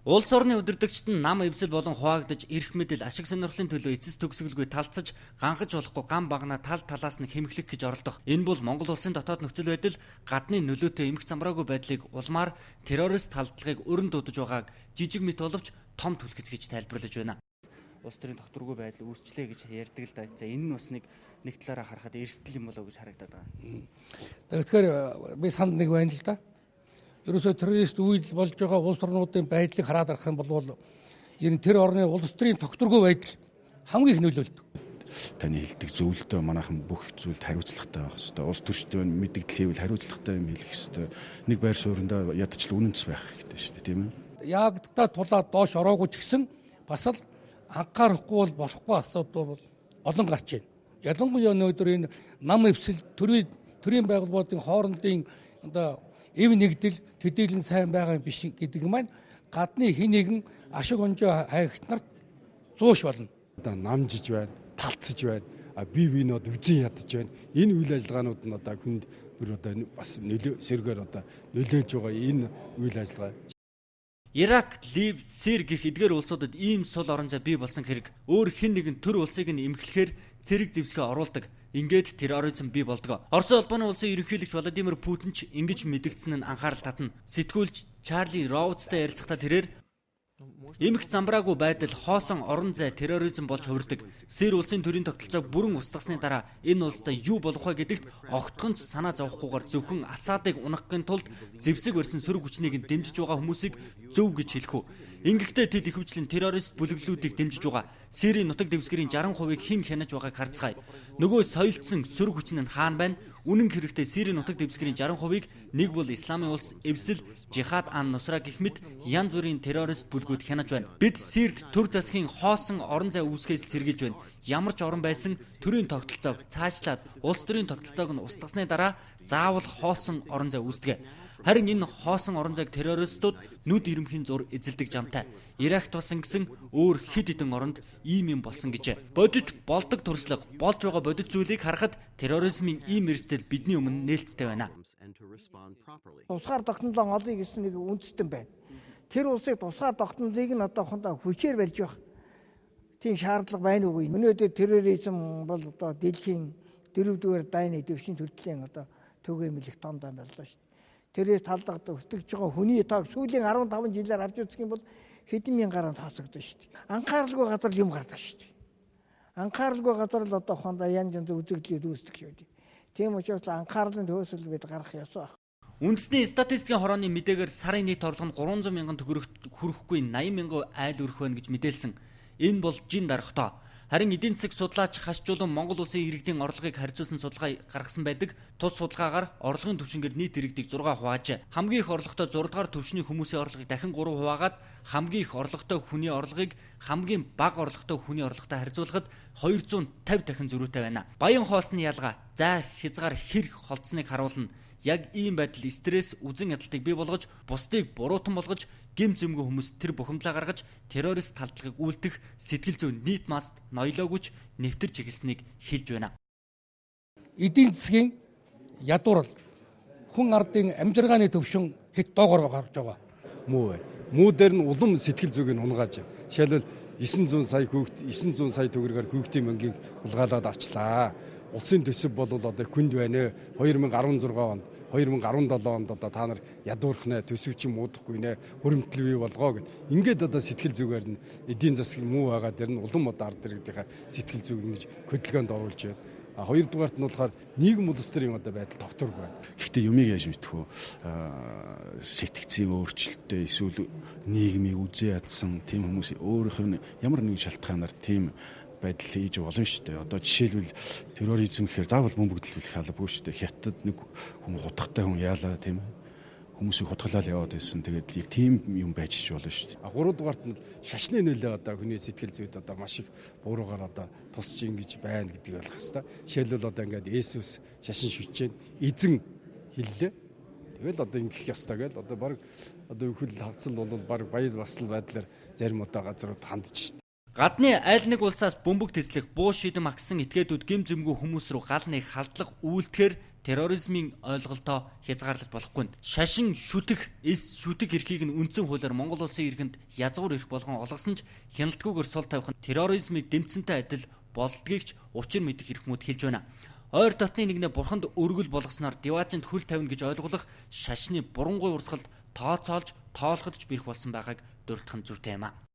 Улс орны удирдагчид нь нам эвсэл болон хуваагдаж эрх мэдэл ашиг сонирхлын төлөө эцэс төгсгөлгүй талцаж ганхаж болохгүй гам багна тал талаас нь хэмхлэх гэж оролдох. Энэ бол Монгол улсын дотоод нөхцөл байдал гадны нөлөөтэй эмх замбраагүй байдлыг улмаар террорист халдлагыг өрн дуудаж байгааг жижиг мэт боловч том түлхэц гэж тайлбарлаж байна. Улс төрийн тогтворгүй байдал үүсчлээ гэж ярьдаг л да. За энэ нь бас нэг талаараа харахад эрсдэл юм болоо гэж харагдаад байгаа. Тэгэхээр би санд нэг байна л да. Ерөөсөө террорист үйл болж байгаа улс орнуудын байдлыг хараад арах юм бол энэ тэр орны улс төрийн тогтворгүй байдал хамгийн их нөлөөлдөг. Таны хэлдэг зөвлөлтөө манайхан бүх зүйлд хариуцлагатай байх хэрэгтэй. Улс төрчдөө мэдэгдэл хийвэл хариуцлагатай юм хэлэх хэрэгтэй. Нэг байр сууриндаа ядчил үнэнц байх хэрэгтэй шүү дээ, тийм ээ. Яагдтаа тулаад доош ороогүй ч гэсэн бас л анхаарахгүй бол болохгүй асуудал бол олон гарч байна. Ялангуяа өнөөдөр энэ нам эвсэл төрийн байгууллагуудын хоорондын одоо эв нэгдэл төдийлөн сайн байгаа биш гэдэг маань гадны хэн нэгэн ашиг онжоо хайгт нарт зууш болно. Одоо намжиж байна, талцж байна. Бие нод үзэн ядаж байна. Энэ үйл ажиллагаанууд нь одоо хүнд бүр одоо бас сэргээр одоо нөлөөлж байгаа энэ үйл ажиллагаа. Ирак, Либ, Сир гэх эдгээр улсуудад ийм сул орон зай бий болсон хэрэг өөр хэн нэгэн төр улсыг нь эмхлэхээр цэрэг зэвсгээ оруулдаг. Ингээд терроризм бий болдог. Орос улбаны улсын ерөнхийлөгч Владимир Путин ч ингэж мэдгдсэн нь анхаарал татна. Сэтгүүлч Чарли Роудстай ярилцахдаа тэрээр эмх замбраагүй байдал хоосон орон зай терроризм болж хувирдаг. Сир улсын төрийн тогтолцоог бүрэн устгасны дараа энэ улстай юу болох вэ гэдэгт огтхон ч санаа зовхгүйгээр зөвхөн Асадыг унахын тулд зэвсэг барьсан сөрөг хүчнийг дэмжиж байгаа хүмүүсийг зөв гэж хэлэх үү. Ингэхдээ тэд ихэвчлэн террорист бүлэглүүдийг дэмжиж байгаа. Сирийн нутаг дэвсгэрийн 60% хэн хянаж байгааг харцгаая. Нөгөө соёлдсон сөрөг хүч нь хаана байна? Үнэн хэрэгтээ Сирийн нутаг дэвсгэрийн 60%-ийг нэг бол Исламын улс, эвсэл Жихад ан-Нусра гэх мэт янз бүрийн террорист бүлгүүд хянаж байна. Бид Сирд төр засгийн хоосон орон зай үүсгээс сэргийлж байна. Ямар ч орон байсан төрийн тогтолцоог цаашлаад улс төрийн тогтолцоог нь устгасны дараа заавал хоосон орон зай үүсдэг. Харин энэ хоосон орон зайг террористууд нүд ирэмхийн зур эзэлдэг жамтай. Иракт бас ингэсэн өөр хэд хэдэн оронд ийм юм болсон гэж. Бодит болдог туршлага болж байгаа бодит зүйлийг харахад терроризмын ийм эрсдэл бидний өмнө нээлттэй байна. Тусгаар тогтнолоо олъё гэсэн нэг үндэстэн байна. Тэр улсыг тусгаар тогтнолыг нь одоохондоо хүчээр барьж байх тийм шаардлага байна уу? Өнөөдөр терроризм бол одоо дэлхийн 4-р дайны дэвшин төлөвлөлийн одоо түгээмэл их том дан боллоо шүү дээ. Тэрээс талдагд өсдөж байгаа хүний тоог сүүлийн 15 жилээр авч үзэх юм бол хэдэн мянган гаруй тооцогдсон шүү дээ. Анхааралгүй газар юм гардаг шүү дээ. Анхааралгүй газар л одоохондоо янз янз үзэгдлүүд үүсдэг шүү дээ. Тийм учраас анхаарлын төвөөсөл бид гарах ёстой байна. Үндэсний статистикийн хорооны мэдээгээр сарын нийт орлого нь 300 мянган төгрөгт хүрэхгүй 80 мянган айл өрөх байна гэж мэдээлсэн. Энэ бол жин дарахтаа. Харин эдийн засаг судлаач хашжуулан Монгол улсын иргэдийн орлогыг харьцуулсан судалгаа гаргасан байдаг. Тус судалгаагаар орлогын түвшингээр нийт иргэдийг 6 хувааж, хамгийн их орлоготой 6 дугаар түвшний хүмүүсийн орлогыг дахин 3 хуваагаад, хамгийн их орлоготой хүний орлогыг хамгийн бага орлоготой хүний орлоготой харьцуулахад 250 дахин зөрүүтэй байна. Баян хоосны ялгаа, зай хязгаар хэр холдсныг харуулна. Яг ийм байдал стресс, үзэн ядалтыг бий болгож, бусдыг буруутан болгож, гэм зэмгүй хүмүүс тэр бухимдлаа гаргаж, террорист талдлагыг үйлдэх сэтгэл зүйн нийт маст ноёлоогүйч нэвтэрч эхэлснийг хэлж байна. Эдийн засгийн ядуурл хүн ардын амжиргааны төвшин хэд доогоор гарч байгаа. Муу бай. Муу дээр нь улам сэтгэл зүгийг унгааж. Жишээлбэл 900 сая төгрөгөөр хүүхдийн мөнгийг улгаалаад авчлаа. Улсын төсөв бол одоо хүнд байна. 2016 онд 2017 онд одоо та нар ядуурх нэ төсөв чи муудахгүй нэ хөрөмтөл бий болгоо гэд. Ингээд одоо сэтгэл зүгээр нь эдийн засгийн муу байгаа дэр нь улам одоо ард иргэдийнхаа сэтгэл зүг ингэж хөдөлгөөнд оруулж байна. Хоёрдугаарт нь болохоор нийгэм улс төрийн одоо байдал тогтворгүй байна. Гэхдээ юмыг яаж мэдэх вэ? Сэтгцийн өөрчлөлттэй эсвэл нийгмийг үзээ ядсан тийм хүмүүс өөрийнх нь ямар нэгэн шалтгаанаар тийм байдал хийж болно шүү дээ. Одоо жишээлбэл терроризм гэхээр заавал бөмбөг дэлгүүлэх албагүй шүү дээ. Хятад нэг хүн хутгатай хүн яалаа тийм ээ. Хүмүүсийг хутгалаад яваад байсан. Тэгээд яг тийм юм байж болно шүү дээ. Гуравдугаарт нь шашны нөлөө одоо хүний сэтгэл зүйд одоо маш их бууруугаар одоо тусч ингэж байна гэдгийг ойлгох хэрэгтэй. Жишээлбэл одоо ингээд Есүс шашин шүтжээ эзэн хэллээ. Тэгэл одоо ингэх ёстой гэл одоо баг одоо хөл хавцал бол баг баяр басал байдлаар зарим одоо газрууд хандж шүү дээ. Гадны аль нэг улсаас бөмбөг тэслэх буу шидэм агсан этгээдүүд гэм зэмгүй хүмүүс рүү гал нэг халдлага үйлдэхээр терроризмын ойлголтоо хязгаарлаж болохгүй. Шашин шүтэх, эс шүтэх эрхийг нь үндсэн хуулиар Монгол улсын иргэнд язгуур эрх болгон олгосон ч хяналтгүйгээр сул тавих нь терроризмыг дэмцэнтэй адил болдгийг ч учир мэдэх эрхмүүд хэлж байна. Ойр дотны нэгнээ бурханд өргөл болгосноор диваажинд хөл тавина гэж ойлгох шашны бурангуй урсгалд тооцоолж тоолоход ч бэрх болсон байгааг дурдах нь зүйтэй юм а.